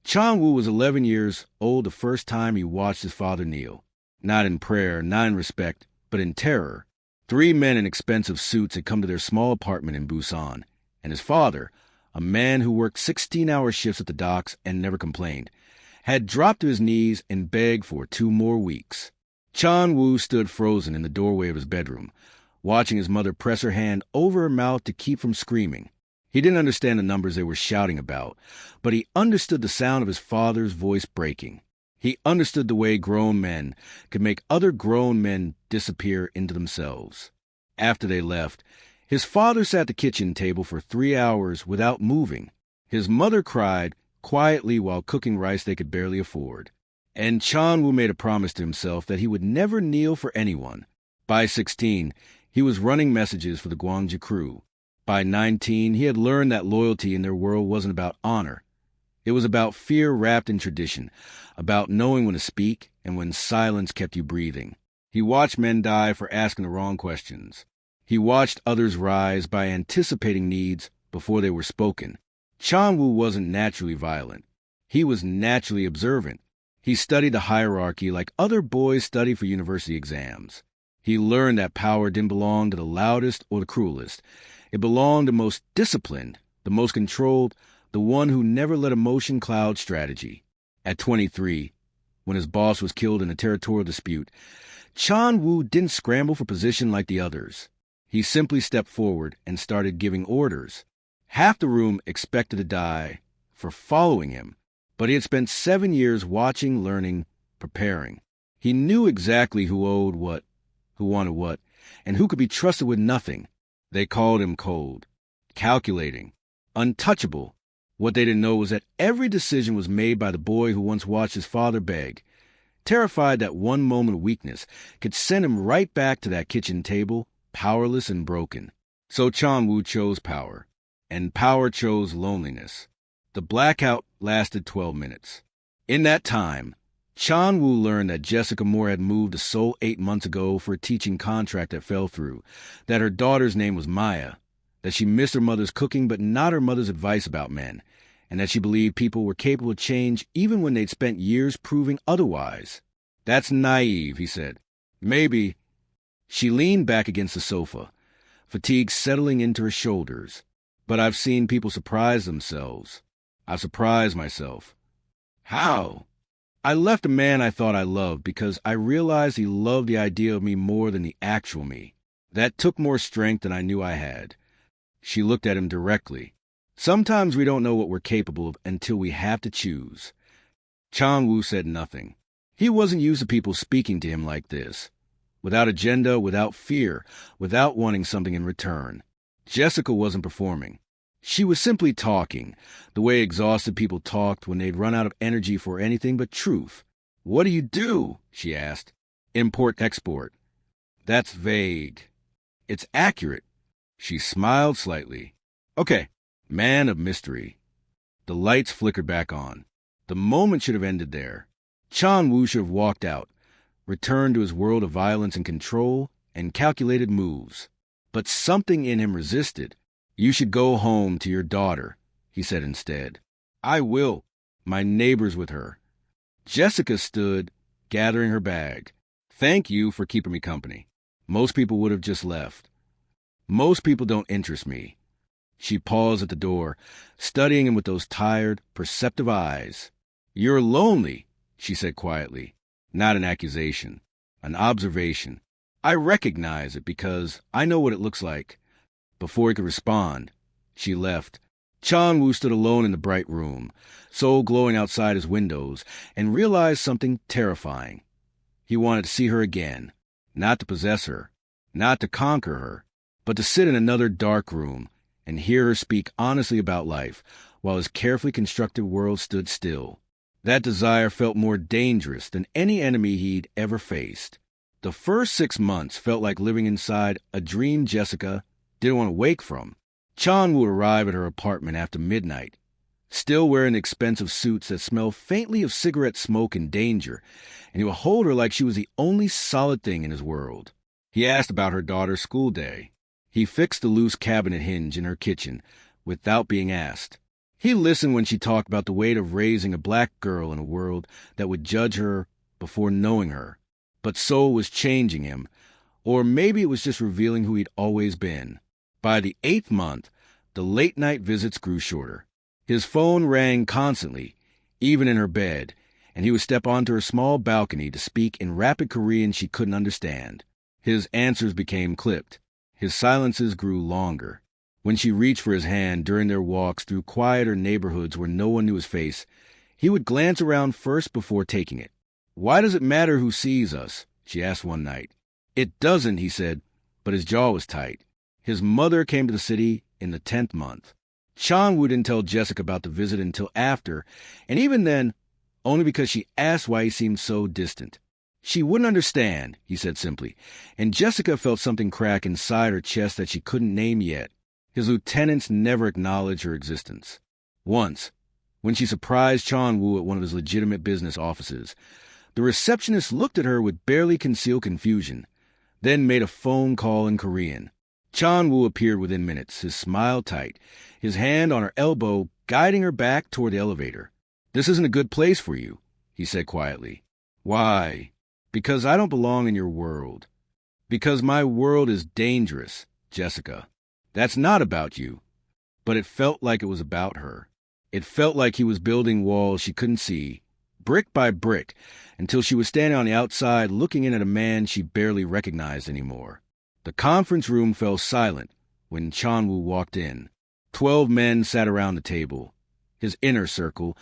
Chan-woo was 11 years old the first time he watched his father kneel. Not in prayer, not in respect, but in terror. 3 men in expensive suits had come to their small apartment in Busan, and his father, a man who worked 16-hour shifts at the docks and never complained, had dropped to his knees and begged for 2 more weeks. Chan-woo stood frozen in the doorway of his bedroom, watching his mother press her hand over her mouth to keep from screaming. He didn't understand the numbers they were shouting about, but he understood the sound of his father's voice breaking. He understood the way grown men could make other grown men disappear into themselves. After they left, his father sat at the kitchen table for 3 hours without moving. His mother cried quietly while cooking rice they could barely afford. And Chan-woo made a promise to himself that he would never kneel for anyone. By 16, he was running messages for the Gwangju crew. By 19, he had learned that loyalty in their world wasn't about honor. It was about fear wrapped in tradition, about knowing when to speak and when silence kept you breathing. He watched men die for asking the wrong questions. He watched others rise by anticipating needs before they were spoken. Chan-woo wasn't naturally violent. He was naturally observant. He studied the hierarchy like other boys study for university exams. He learned that power didn't belong to the loudest or the cruelest. It belonged to the most disciplined, the most controlled, the one who never let emotion cloud strategy. At 23, when his boss was killed in a territorial dispute, Chan-woo didn't scramble for position like the others. He simply stepped forward and started giving orders. Half the room expected to die for following him, but he had spent 7 years watching, learning, preparing. He knew exactly who owed what, who wanted what, and who could be trusted with nothing. They called him cold, calculating, untouchable. What they didn't know was that every decision was made by the boy who once watched his father beg, terrified that one moment of weakness could send him right back to that kitchen table, powerless and broken. So Chan-woo chose power, and power chose loneliness. The blackout lasted 12 minutes. In that time, Chan-woo learned that Jessica Moore had moved to Seoul 8 months ago for a teaching contract that fell through, that her daughter's name was Maya, that she missed her mother's cooking but not her mother's advice about men, and that she believed people were capable of change even when they'd spent years proving otherwise. That's naive, he said. Maybe. She leaned back against the sofa, fatigue settling into her shoulders. But I've seen people surprise themselves. I've surprised myself. How? I left a man I thought I loved because I realized he loved the idea of me more than the actual me. That took more strength than I knew I had. She looked at him directly. Sometimes we don't know what we're capable of until we have to choose. Chan-woo said nothing. He wasn't used to people speaking to him like this. Without agenda, without fear, without wanting something in return. Jessica wasn't performing. She was simply talking, the way exhausted people talked when they'd run out of energy for anything but truth. What do you do? She asked. Import-export. That's vague. It's accurate. She smiled slightly. Okay, man of mystery. The lights flickered back on. The moment should have ended there. Chan-woo should have walked out, returned to his world of violence and control and calculated moves. But something in him resisted. You should go home to your daughter, he said instead. I will. My neighbor's with her. Jessica stood, gathering her bag. Thank you for keeping me company. Most people would have just left. Most people don't interest me. She paused at the door, studying him with those tired, perceptive eyes. You're lonely, she said quietly. Not an accusation, an observation. I recognize it because I know what it looks like. Before he could respond, she left. Chan-woo stood alone in the bright room, soul glowing outside his windows, and realized something terrifying. He wanted to see her again, not to possess her, not to conquer her, but to sit in another dark room and hear her speak honestly about life while his carefully constructed world stood still. That desire felt more dangerous than any enemy he'd ever faced. The first 6 months felt like living inside a dream Jessica didn't want to wake from. Chan would arrive at her apartment after midnight, still wearing expensive suits that smelled faintly of cigarette smoke and danger, and he would hold her like she was the only solid thing in his world. He asked about her daughter's school day. He fixed the loose cabinet hinge in her kitchen without being asked. He listened when she talked about the weight of raising a black girl in a world that would judge her before knowing her. But Soul was changing him, or maybe it was just revealing who he'd always been. By the 8th month, the late-night visits grew shorter. His phone rang constantly, even in her bed, and he would step onto her small balcony to speak in rapid Korean she couldn't understand. His answers became clipped. His silences grew longer. When she reached for his hand during their walks through quieter neighborhoods where no one knew his face, he would glance around first before taking it. "Why does it matter who sees us?" she asked one night. "It doesn't," he said, but his jaw was tight. His mother came to the city in the 10th month. Chan-woo didn't tell Jessica about the visit until after, and even then, only because she asked why he seemed so distant. She wouldn't understand, he said simply, and Jessica felt something crack inside her chest that she couldn't name yet. His lieutenants never acknowledged her existence. Once, when she surprised Chan-woo at one of his legitimate business offices, the receptionist looked at her with barely concealed confusion, then made a phone call in Korean. Chan-woo appeared within minutes, his smile tight, his hand on her elbow, guiding her back toward the elevator. "This isn't a good place for you," he said quietly. "Why?" "Because I don't belong in your world. Because my world is dangerous, Jessica. That's not about you." But it felt like it was about her. It felt like he was building walls she couldn't see, brick by brick, until she was standing on the outside looking in at a man she barely recognized anymore. The conference room fell silent when Chan-woo walked in. 12 men sat around the table, his inner circle,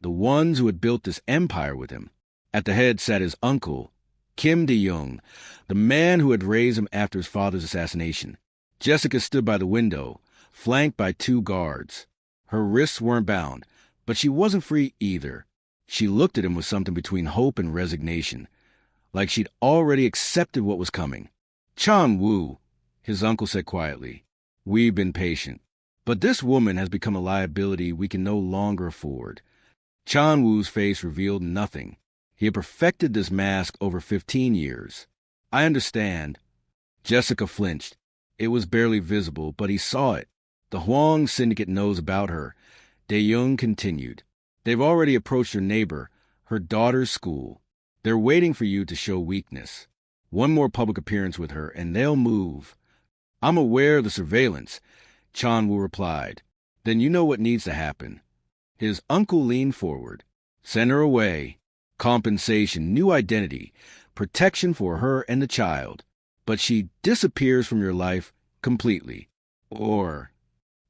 the ones who had built this empire with him. At the head sat his uncle, Kim De-young, the man who had raised him after his father's assassination. Jessica stood by the window, flanked by 2 guards. Her wrists weren't bound, but she wasn't free either. She looked at him with something between hope and resignation, like she'd already accepted what was coming. "Chan-woo," his uncle said quietly, "we've been patient. But this woman has become a liability we can no longer afford." Chan-woo's face revealed nothing. He had perfected this mask over 15 years. "I understand." Jessica flinched. It was barely visible, but he saw it. "The Huang syndicate knows about her." De-young continued. "They've already approached her neighbor, her daughter's school. They're waiting for you to show weakness. One more public appearance with her, and they'll move." "I'm aware of the surveillance," Chan-woo replied. "Then you know what needs to happen." His uncle leaned forward. "Send her away. Compensation, new identity, protection for her and the child. But she disappears from your life completely. Or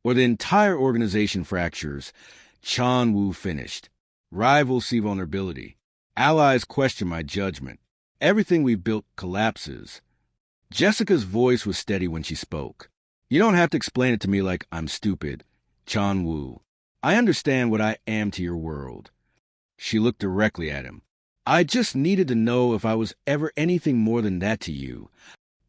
the entire organization fractures." Chan-woo finished. "Rivals see vulnerability. Allies question my judgment. Everything we've built collapses." Jessica's voice was steady when she spoke. "You don't have to explain it to me like I'm stupid, Chan-woo. I understand what I am to your world." She looked directly at him. "I just needed to know if I was ever anything more than that to you."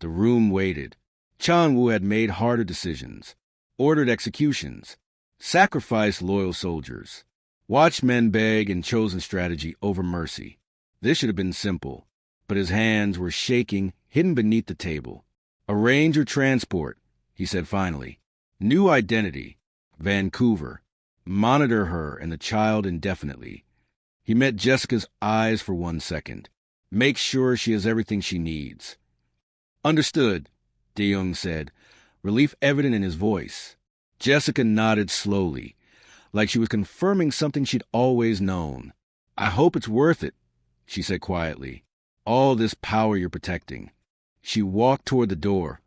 The room waited. Chan-woo had made harder decisions, ordered executions, sacrificed loyal soldiers, watched men beg and chosen strategy over mercy. This should have been simple, but his hands were shaking, hidden beneath the table. "Arrange your transport," he said finally. "New identity, Vancouver. Monitor her and the child indefinitely." He met Jessica's eyes for 1 second. "Make sure she has everything she needs." "Understood," De-young said, relief evident in his voice. Jessica nodded slowly, like she was confirming something she'd always known. "I hope it's worth it," she said quietly. "All this power you're protecting." She walked toward the door,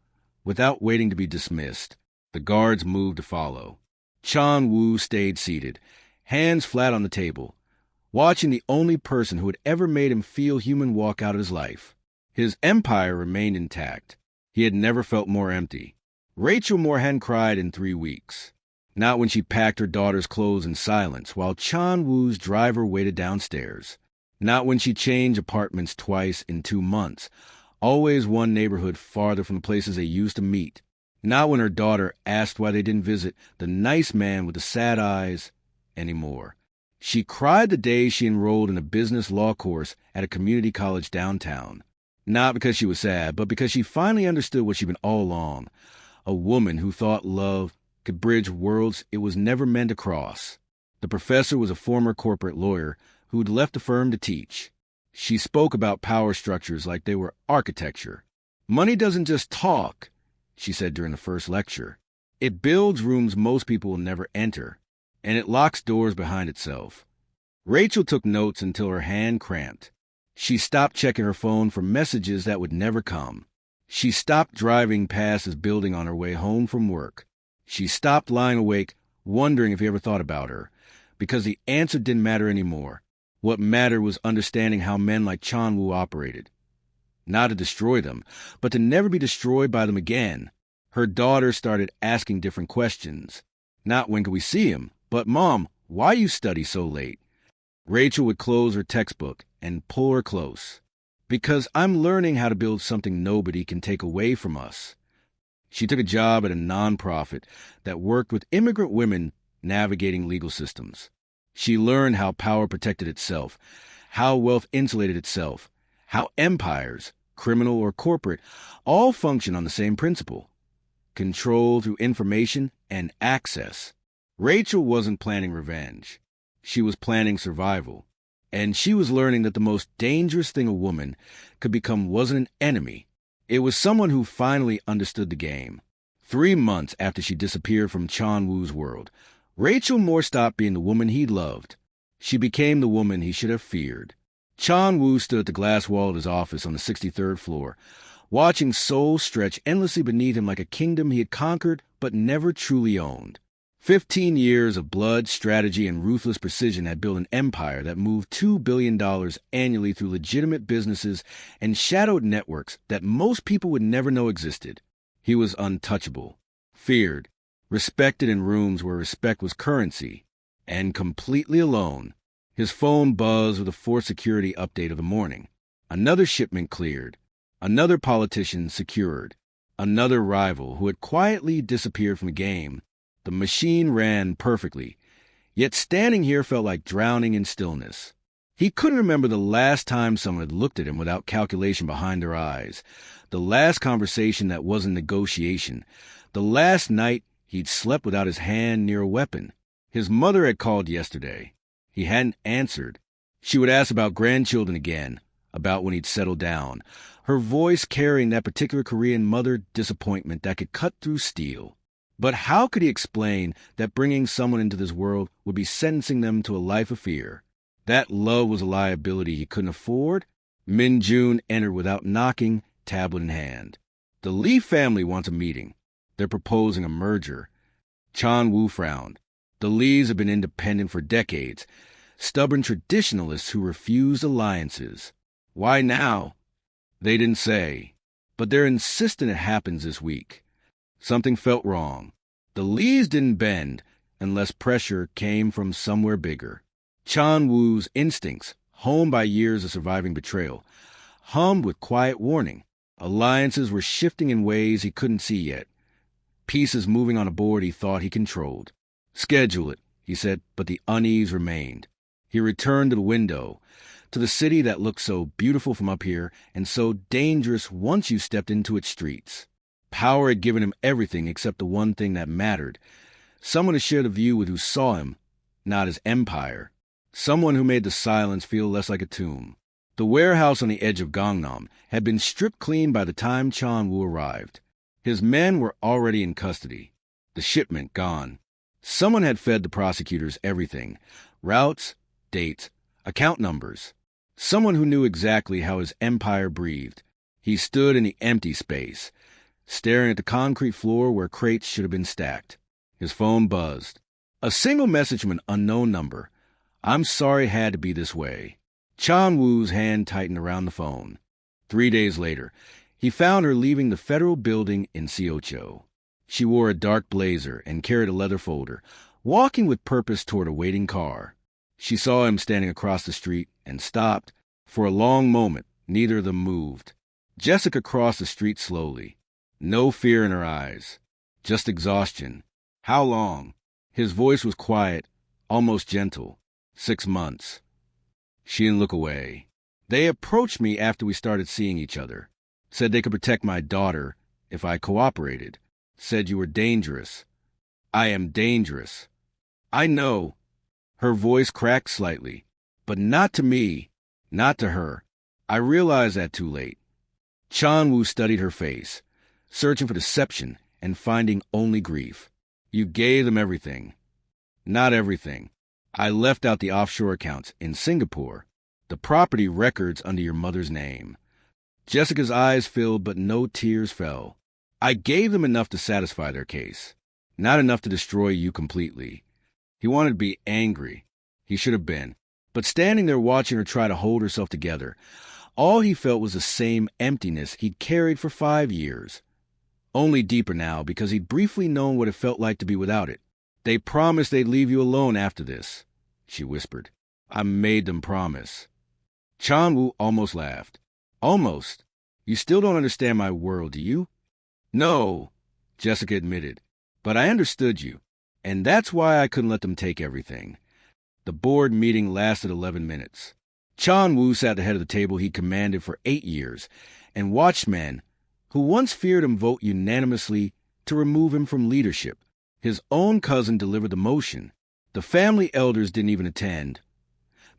without waiting to be dismissed. The guards moved to follow. Chan-woo stayed seated, hands flat on the table, watching the only person who had ever made him feel human walk out of his life. His empire remained intact. He had never felt more empty. Rachel Moore hadn't cried in 3 weeks. Not when she packed her daughter's clothes in silence while Chan-woo's driver waited downstairs. Not when she changed apartments twice in 2 months, always one neighborhood farther from the places they used to meet. Not when her daughter asked why they didn't visit the nice man with the sad eyes anymore. She cried the day she enrolled in a business law course at a community college downtown. Not because she was sad, but because she finally understood what she'd been all along. A woman who thought love could bridge worlds it was never meant to cross. The professor was a former corporate lawyer who'd left the firm to teach. She spoke about power structures like they were architecture. Money doesn't just talk, she said during the first lecture. It builds rooms most people will never enter, and it locks doors behind itself. Rachel took notes until her hand cramped. She stopped checking her phone for messages that would never come. She stopped driving past his building on her way home from work. She stopped lying awake, wondering if he ever thought about her, because the answer didn't matter anymore. What mattered was understanding how men like Chan-woo operated. Not to destroy them, but to never be destroyed by them again. Her daughter started asking different questions. Not when can we see him, but Mom, why you study so late? Rachel would close her textbook and pull her close. Because I'm learning how to build something nobody can take away from us. She took a job at a nonprofit that worked with immigrant women navigating legal systems. She learned how power protected itself, how wealth insulated itself, how empires, criminal or corporate, all function on the same principle: control through information and access. Rachel wasn't planning revenge. She was planning survival. And she was learning that the most dangerous thing a woman could become wasn't an enemy. It was someone who finally understood the game. 3 months after she disappeared from Chan-woo's world, Rachel Moore stopped being the woman he loved. She became the woman he should have feared. Chan-woo stood at the glass wall of his office on the 63rd floor, watching Seoul stretch endlessly beneath him like a kingdom he had conquered but never truly owned. 15 years of blood, strategy, and ruthless precision had built an empire that moved $2 billion annually through legitimate businesses and shadowed networks that most people would never know existed. He was untouchable, feared, respected in rooms where respect was currency, and completely alone. His phone buzzed with a forced security update of the morning. Another shipment cleared. Another politician secured. Another rival who had quietly disappeared from the game. The machine ran perfectly, yet standing here felt like drowning in stillness. He couldn't remember the last time someone had looked at him without calculation behind their eyes, the last conversation that wasn't negotiation, the last night he'd slept without his hand near a weapon. His mother had called yesterday. He hadn't answered. She would ask about grandchildren again, about when he'd settled down, her voice carrying that particular Korean mother disappointment that could cut through steel. But how could he explain that bringing someone into this world would be sentencing them to a life of fear? That love was a liability he couldn't afford? Min-jun entered without knocking, tablet in hand. The Lee family wants a meeting. They're proposing a merger. Chan-woo frowned. The Lees have been independent for decades, stubborn traditionalists who refused alliances. Why now? They didn't say, but they're insistent it happens this week. Something felt wrong. The Lees didn't bend unless pressure came from somewhere bigger. Chan-woo's instincts, honed by years of surviving betrayal, hummed with quiet warning. Alliances were shifting in ways he couldn't see yet. Pieces moving on a board he thought he controlled. Schedule it, he said, but the unease remained. He returned to the window, to the city that looked so beautiful from up here and so dangerous once you stepped into its streets. Power had given him everything except the one thing that mattered. Someone to share the view with who saw him, not his empire. Someone who made the silence feel less like a tomb. The warehouse on the edge of Gangnam had been stripped clean by the time Chan-woo arrived. His men were already in custody. The shipment gone. Someone had fed the prosecutors everything. Routes, dates, account numbers. Someone who knew exactly how his empire breathed. He stood in the empty space, staring at the concrete floor where crates should have been stacked. His phone buzzed. A single message from an unknown number. I'm sorry it had to be this way. Chan-woo's hand tightened around the phone. 3 days later, he found her leaving the federal building in Siocho. She wore a dark blazer and carried a leather folder, walking with purpose toward a waiting car. She saw him standing across the street and stopped. For a long moment, neither of them moved. Jessica crossed the street slowly. No fear in her eyes, just exhaustion. How long? His voice was quiet, almost gentle. 6 months. She didn't look away. They approached me after we started seeing each other. Said they could protect my daughter if I cooperated. Said you were dangerous. I am dangerous. I know. Her voice cracked slightly. But not to me. Not to her. I realized that too late. Chan-woo studied her face, searching for deception and finding only grief. You gave them everything. Not everything. I left out the offshore accounts in Singapore, the property records under your mother's name. Jessica's eyes filled, but no tears fell. I gave them enough to satisfy their case, not enough to destroy you completely. He wanted to be angry. He should have been. But standing there watching her try to hold herself together, all he felt was the same emptiness he'd carried for 5 years. Only deeper now, because he'd briefly known what it felt like to be without it. They promised they'd leave you alone after this, she whispered. I made them promise. Chan-woo almost laughed. Almost. You still don't understand my world, do you? No, Jessica admitted. But I understood you, and that's why I couldn't let them take everything. The board meeting lasted 11 minutes. Chan-woo sat at the head of the table he'd commanded for 8 years and watched men who once feared him vote unanimously to remove him from leadership. His own cousin delivered the motion. The family elders didn't even attend.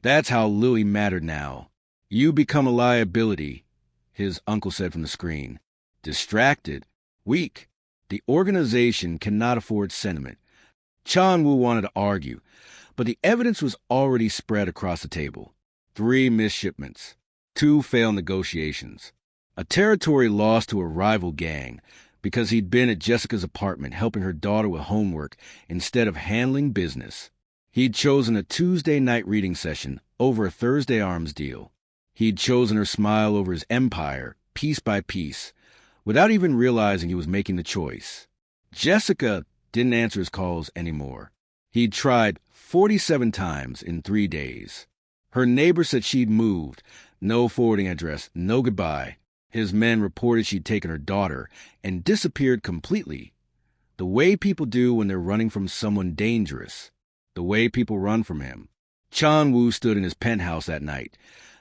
That's how little he mattered now. You become a liability, his uncle said from the screen. Distracted. Weak. The organization cannot afford sentiment. Chan-woo wanted to argue, but the evidence was already spread across the table. 3 missed shipments. 2 failed negotiations. A territory lost to a rival gang because he'd been at Jessica's apartment helping her daughter with homework instead of handling business. He'd chosen a Tuesday night reading session over a Thursday arms deal. He'd chosen her smile over his empire, piece by piece, without even realizing he was making the choice. Jessica didn't answer his calls anymore. He'd tried 47 times in 3 days. Her neighbor said she'd moved. No forwarding address, no goodbye. His men reported she'd taken her daughter and disappeared completely. The way people do when they're running from someone dangerous. The way people run from him. Chan-woo stood in his penthouse that night.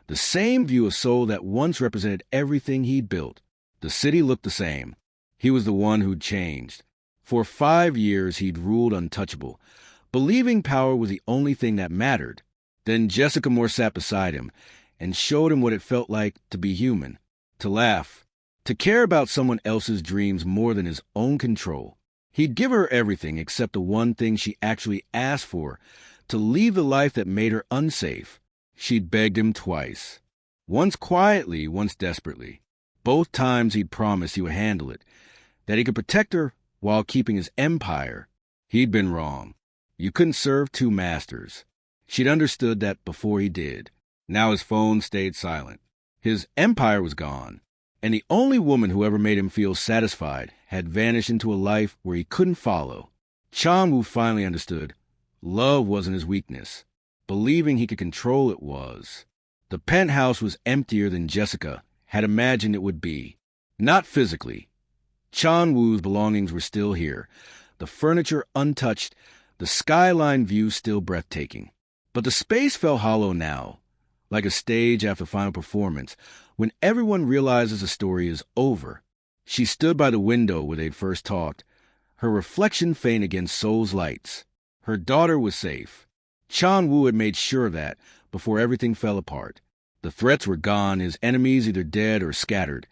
The same view of Seoul that once represented everything he'd built. The city looked the same. He was the one who'd changed. For 5 years he'd ruled untouchable, believing power was the only thing that mattered. Then Jessica Moore sat beside him and showed him what it felt like to be human, to laugh, to care about someone else's dreams more than his own control. He'd give her everything except the one thing she actually asked for, to leave the life that made her unsafe. She'd begged him twice. Once quietly, once desperately. Both times he'd promised he would handle it, that he could protect her while keeping his empire. He'd been wrong. You couldn't serve 2 masters. She'd understood that before he did. Now his phone stayed silent. His empire was gone, and the only woman who ever made him feel satisfied had vanished into a life where he couldn't follow. Chan-woo finally understood. Love wasn't his weakness. Believing he could control it was. The penthouse was emptier than Jessica had imagined it would be. Not physically. Chan-woo's belongings were still here, the furniture untouched, the skyline view still breathtaking. But the space felt hollow now, like a stage after final performance, when everyone realizes the story is over. She stood by the window where they'd first talked, her reflection faint against Seoul's lights. Her daughter was safe. Chan-woo had made sure of that before everything fell apart. The threats were gone, his enemies either dead or scattered.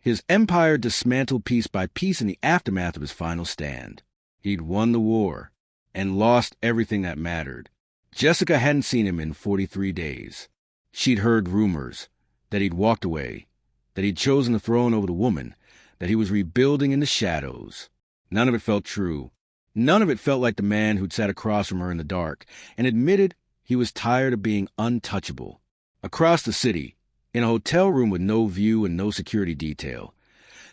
His empire dismantled piece by piece in the aftermath of his final stand. He'd won the war and lost everything that mattered. Jessica hadn't seen him in 43 days. She'd heard rumors that he'd walked away, that he'd chosen the throne over the woman, that he was rebuilding in the shadows. None of it felt true. None of it felt like the man who'd sat across from her in the dark and admitted he was tired of being untouchable. Across the city, in a hotel room with no view and no security detail,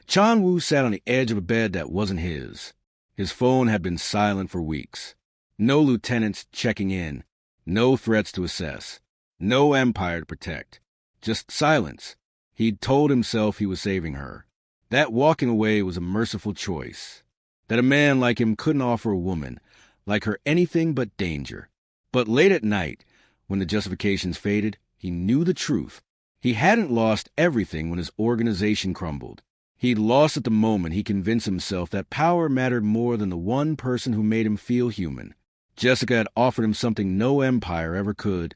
Chan-woo sat on the edge of a bed that wasn't his. His phone had been silent for weeks. No lieutenants checking in. No threats to assess. No empire to protect. Just silence. He'd told himself he was saving her. That walking away was a merciful choice. That a man like him couldn't offer a woman like her anything but danger. But late at night, when the justifications faded, he knew the truth. He hadn't lost everything when his organization crumbled. He'd lost at the moment he convinced himself that power mattered more than the one person who made him feel human. Jessica had offered him something no empire ever could,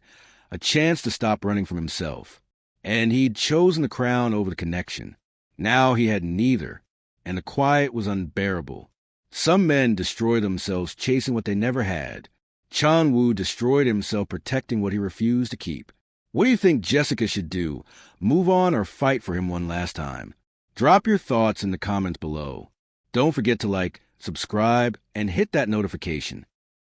a chance to stop running from himself. And he'd chosen the crown over the connection. Now he had neither, and the quiet was unbearable. Some men destroy themselves chasing what they never had. Chan-woo destroyed himself protecting what he refused to keep. What do you think Jessica should do? Move on or fight for him one last time? Drop your thoughts in the comments below. Don't forget to like, subscribe, and hit that notification.